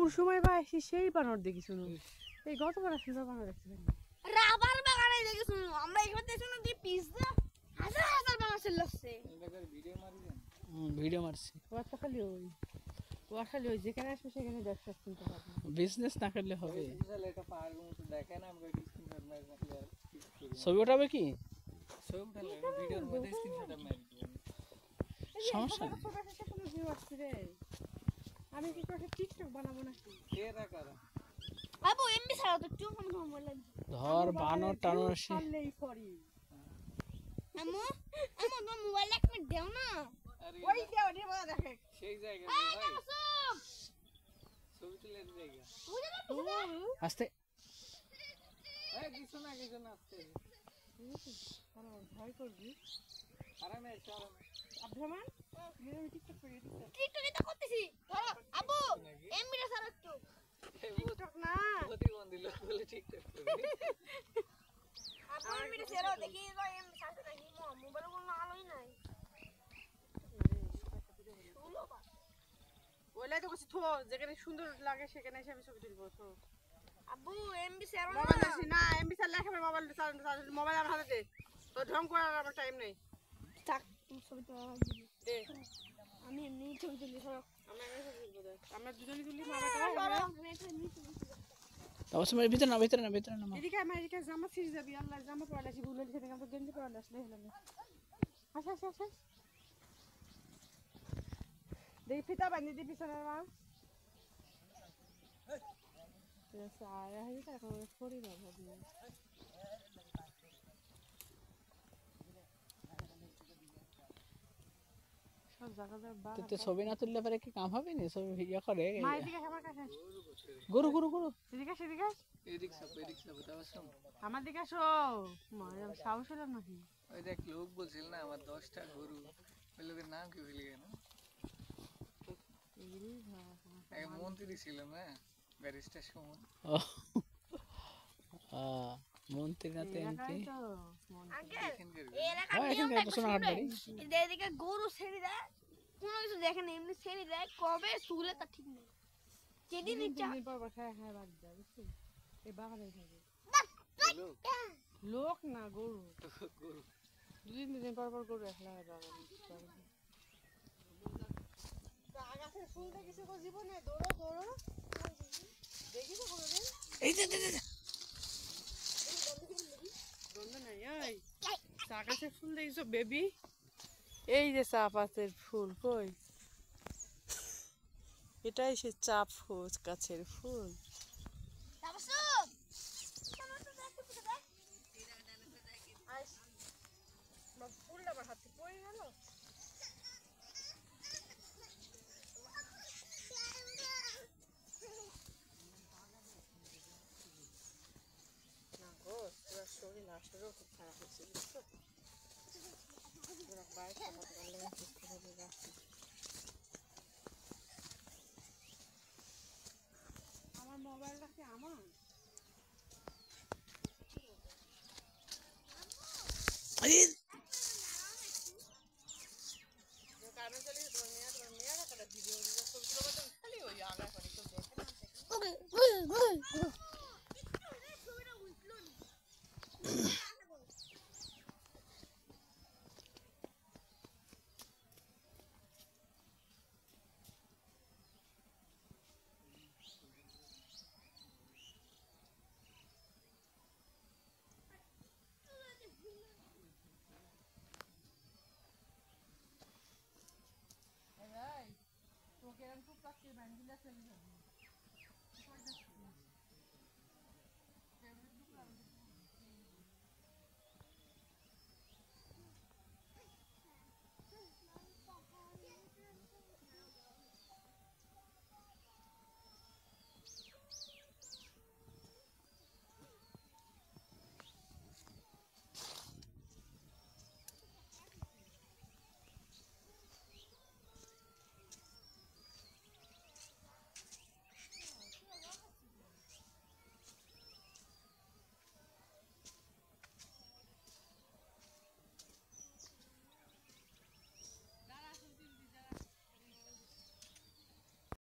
দুপুর সময় বা এসে সেই বানর দেখি শুনুন এই গতবার আসলে বানর দেখতে পারি রাবার বাগানে দেখি শুনুন আমরা এখানে শুনুন যে পিজ্জা হাজার হাজার বানর চলে আসছে ভিডিও মারছি ওয়াটা খালি ওই যেখানে আসবে সেখানে ব্যবসা কিনতে পারবে বিজনেস না করলে হবে এটা পাহাড়ের মতো দেখেন আমরা স্ক্রিনশট মারি রাখলে ছবি উঠাবে কি ছবি উঠালে ভিডিওর মধ্যে স্ক্রিনশট মারি দিবেন সমস্যা নেই কোনো ভিউ আসছে রে আমি কি করে টিকটক বানাবো নাকি এরা কারা আবু এমবি ছাড়া তো একটু কম কম বললেন ধর বানর টানর আসে পারলেই করি আম্মু আম্মু তোমার মোবাইল এক মিনিট দাও না আরে ওই দেও রে বাবা দেখে সেই জায়গা এই ভাই মাসুম ছবি তুলে জায়গা বুঝে না পিছনে আস্তে এই কিছু না আসছে ভয় করবি আরামে আরামে আব্রামান আমি টিকটক করে দিচ্ছি টিকটকে তো করতেছি ধরো আবু এমবিটা ছাড়া একটু টিকটক না প্রতিবন্ধী লোক বলে ঠিকঠাক করে আবু এমবিটা ছাড়া দেখি তো এমবি ছাড়তে নাকি মোবাইলে কোনো আলোই নাই ওইলাই তো কিছু থো যেখানে সুন্দর লাগে সেখানে এসে আমি ছবি তুলবো তো আবু এমবি ছাড়া মোবাইল দেখছি না এমবি চাললে একেবারে মোবাইল আমার হাতে দে তো ঢং করার আমার টাইম নেই থাক ছবি তো দে আমি এমনি ছবি তুলি ধরো আমরা দুজনে তুলি ধরো আমি একটা এমনি ছবি তুলি অবশ্যই ভিতরে না এদিকে আমার এদিকে জামা ছিঁড়ে যাবি আল্লাহ জামা পরে আসি ভুলে সেদিকে আমরা গেঞ্জি পরে আসলে হলো না আচ্ছা দেখি ফিতা বান্ধি দি পিছনে মা সারা হয়ে এখন সরি না ভাবি সব জায়গা তো ছবি না তুললে পরে কি কাম হবে না ছবি ভিডিও করে মা এদিকে আমার কাছে গুরু এদিকে এদিক সব তাও শুন আমার দিকে আসো মা সাহস হলো নাকি ওই দেখ লোক বলছিল না আমার 10টা গরু ওই লোকের নাম কি ভুলে গেল এক মন্ত্রী ছিল না ব্যারিস্টার সুমন মন্ত্রী না তো এমপি আঙ্কেল এখানকার এলাকার সোনাহাট বাড়ি এদিকে গরু ছেড়ে দেয় কোনো কিছু দেখে না এমনি ছেড়ে দেয় কবে শুলে তা ঠিক নেই যেদিন ইচ্ছা পর খায় বাদ যায় বুঝছিস এই বাগানে থাকে লোক লোক না গরু গরু দুদিন পর গরু একলা বাগানে আগাছে শুনতে কিছু জীবনে দৌড়ো দেখিছো কোনোদিন এই দে বন্ধ নাই ওই চা গাছের ফুল দেখিছো বেবি এই যে চা পাতের ফুল কই এটাই সে চা গাছের ফুল ফুলটা আমার হাতে পড়ে গেল শরীর আসলেও খুব খারাপ হচ্ছে বুঝছো আমার মোবাইলটা কি আমার তোকে আমি খুব কাছে বান্ধিলা চলে যাবো